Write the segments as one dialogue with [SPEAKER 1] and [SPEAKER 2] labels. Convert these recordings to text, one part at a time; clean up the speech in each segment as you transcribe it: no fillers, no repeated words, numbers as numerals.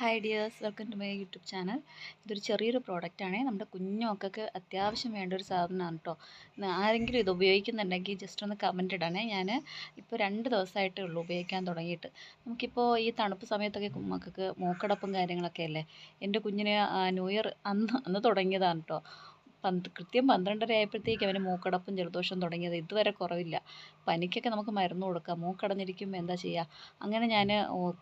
[SPEAKER 1] Hi dears, welcome to my YouTube channel. ഇതൊരു ചെറിയൊരു പ്രോഡക്റ്റാണ്. നമ്മുടെ കുഞ്ഞു മക്കൾക്ക് അത്യാവശ്യം വേണ്ട ഒരു സാധനമാണ് കേട്ടോ. ആരെങ്കിലും ഇത് ഉപയോഗിക്കുന്നുണ്ടെങ്കിൽ ജസ്റ്റ് ഒന്ന് കമൻറ്റ് ഇടണേ. ഞാൻ ഇപ്പോൾ 2 ദിവസമായിട്ടേ ഉള്ളൂ ഉപയോഗിക്കാൻ തുടങ്ങിയിട്ട്. നമുക്കിപ്പോൾ ഈ തണുപ്പ് സമയത്തൊക്കെ മക്കൾക്ക് മൂക്കടപ്പും കാര്യങ്ങളൊക്കെ അല്ലേ. എൻ്റെ കുഞ്ഞിന് ന്യൂ ഇയർ അന്ന് തുടങ്ങിയതാണ് കേട്ടോ. കൃത്യം 12:30 ആയപ്പോഴത്തേക്ക് അവന് മൂക്കടപ്പും ജലദോഷം തുടങ്ങിയത്. ഇതുവരെ കുറവില്ല. പനിക്കൊക്കെ നമുക്ക് മരുന്ന് കൊടുക്കാം, മൂക്കടഞ്ഞിരിക്കുമ്പോൾ എന്താ ചെയ്യുക. അങ്ങനെ ഞാൻ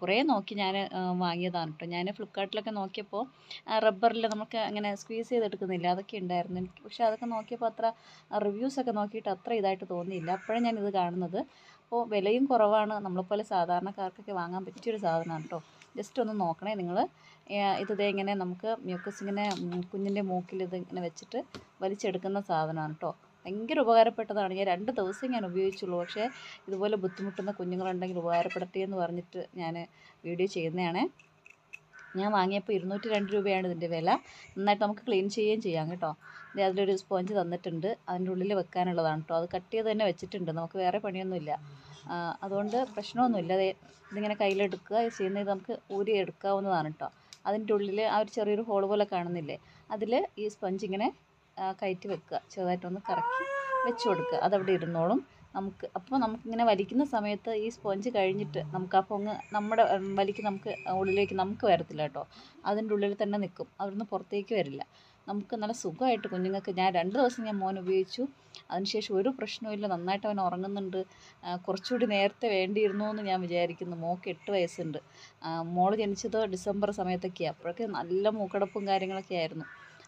[SPEAKER 1] കുറേ നോക്കി ഞാൻ വാങ്ങിയതാണ് കേട്ടോ. ഞാൻ ഫ്ലിപ്കാർട്ടിലൊക്കെ നോക്കിയപ്പോൾ റബ്ബറിൽ നമുക്ക് അങ്ങനെ സ്ക്വീസ് ചെയ്തെടുക്കുന്നില്ല, അതൊക്കെ ഉണ്ടായിരുന്നു എനിക്ക്. പക്ഷേ അതൊക്കെ നോക്കിയപ്പോൾ അത്ര റിവ്യൂസൊക്കെ നോക്കിയിട്ട് അത്ര ഇതായിട്ട് തോന്നിയില്ല. അപ്പോഴാണ് ഞാനിത് കാണുന്നത്. അപ്പോൾ വിലയും കുറവാണ്, നമ്മളെപ്പോലെ സാധാരണക്കാർക്കൊക്കെ വാങ്ങാൻ പറ്റിയൊരു സാധനമാണ് കേട്ടോ. ജസ്റ്റ് ഒന്ന് നോക്കണേ നിങ്ങൾ. ഇത് ഇങ്ങനെ നമുക്ക് മ്യൂക്കസ് ഇങ്ങനെ കുഞ്ഞിൻ്റെ മൂക്കിൽ ഇത് ഇങ്ങനെ വെച്ചിട്ട് വലിച്ചെടുക്കുന്ന സാധനമാണ് കേട്ടോ. ഭയങ്കര ഉപകാരപ്പെട്ടതാണ്. ഞാൻ 2 ദിവസം ഞാൻ ഉപയോഗിച്ചുള്ളൂ. പക്ഷേ ഇതുപോലെ ബുദ്ധിമുട്ടുന്ന കുഞ്ഞുങ്ങളുണ്ടെങ്കിൽ ഉപകാരപ്പെടട്ടെ എന്ന് പറഞ്ഞിട്ട് ഞാൻ വീഡിയോ ചെയ്യുന്നതാണ്. ഞാൻ വാങ്ങിയപ്പോൾ 202 രൂപയാണ് ഇതിൻ്റെ വില. നന്നായിട്ട് നമുക്ക് ക്ലീൻ ചെയ്യുകയും ചെയ്യാം കേട്ടോ. അതിലൊരു സ്പോഞ്ച് തന്നിട്ടുണ്ട്, അതിൻ്റെ ഉള്ളിൽ വെക്കാനുള്ളതാണ് കേട്ടോ. അത് കട്ട് ചെയ്ത് തന്നെ വെച്ചിട്ടുണ്ട്, നമുക്ക് വേറെ പണിയൊന്നുമില്ല. അതുകൊണ്ട് പ്രശ്നമൊന്നുമില്ല. ഇതിങ്ങനെ കയ്യിലെടുക്കുക ചെയ്യുന്നത് നമുക്ക് ഊരി എടുക്കാവുന്നതാണ് കേട്ടോ. അതിൻ്റെ ഉള്ളിൽ ആ ഒരു ചെറിയൊരു ഹോൾ പോലെ കാണുന്നില്ലേ, അതിൽ ഈ സ്പഞ്ച് ഇങ്ങനെ കയറ്റി വെക്കുക, ചെറുതായിട്ടൊന്ന് കറക്കി വെച്ച് കൊടുക്കുക. അതവിടെ ഇരുന്നോളും. നമുക്കിങ്ങനെ വലിക്കുന്ന സമയത്ത് ഈ സ്പോഞ്ച് കഴിഞ്ഞിട്ട് നമുക്ക് ആ പൊങ്ങ് നമ്മുടെ വലിക്ക് നമുക്ക് ഉള്ളിലേക്ക് നമുക്ക് വരത്തില്ല കേട്ടോ. അതിൻ്റെ ഉള്ളിൽ തന്നെ നിൽക്കും, അവിടുന്ന് പുറത്തേക്ക് വരില്ല. നമുക്ക് നല്ല സുഖമായിട്ട് കുഞ്ഞുങ്ങൾക്ക്, ഞാൻ 2 ദിവസം ഞാൻ മോൻ ഉപയോഗിച്ചു. അതിനുശേഷം ഒരു പ്രശ്നവുമില്ല, നന്നായിട്ട് അവൻ ഉറങ്ങുന്നുണ്ട്. കുറച്ചുകൂടി നേരത്തെ വേണ്ടിയിരുന്നു എന്ന് ഞാൻ വിചാരിക്കുന്നു. മോൾക്ക് 8 വയസ്സുണ്ട്. മോൾ ജനിച്ചത് ഡിസംബർ സമയത്തൊക്കെയാണ്. അപ്പോഴൊക്കെ നല്ല മൂക്കടപ്പും കാര്യങ്ങളൊക്കെ ആയിരുന്നു.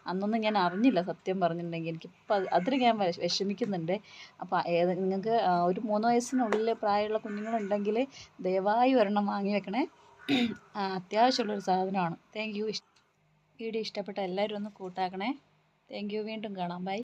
[SPEAKER 1] അന്നൊന്നും ഞാൻ അറിഞ്ഞില്ല സത്യം പറഞ്ഞിട്ടുണ്ടെങ്കിൽ. എനിക്കിപ്പോൾ അതിന് ഞാൻ വിഷമിക്കുന്നുണ്ട്. അപ്പോൾ നിങ്ങൾക്ക് ഒരു 3 വയസ്സിനുള്ളിൽ പ്രായമുള്ള കുഞ്ഞുങ്ങളുണ്ടെങ്കിൽ ദയവായി ഒരെണ്ണം വാങ്ങി വെക്കണേ. അത്യാവശ്യമുള്ളൊരു സാധനമാണ്. Thank you. വീഡിയോ ഇഷ്ടപ്പെട്ട എല്ലാവരും ഒന്ന് കൂട്ടാക്കണേ. Thank you. വീണ്ടും കാണാം. ബൈ.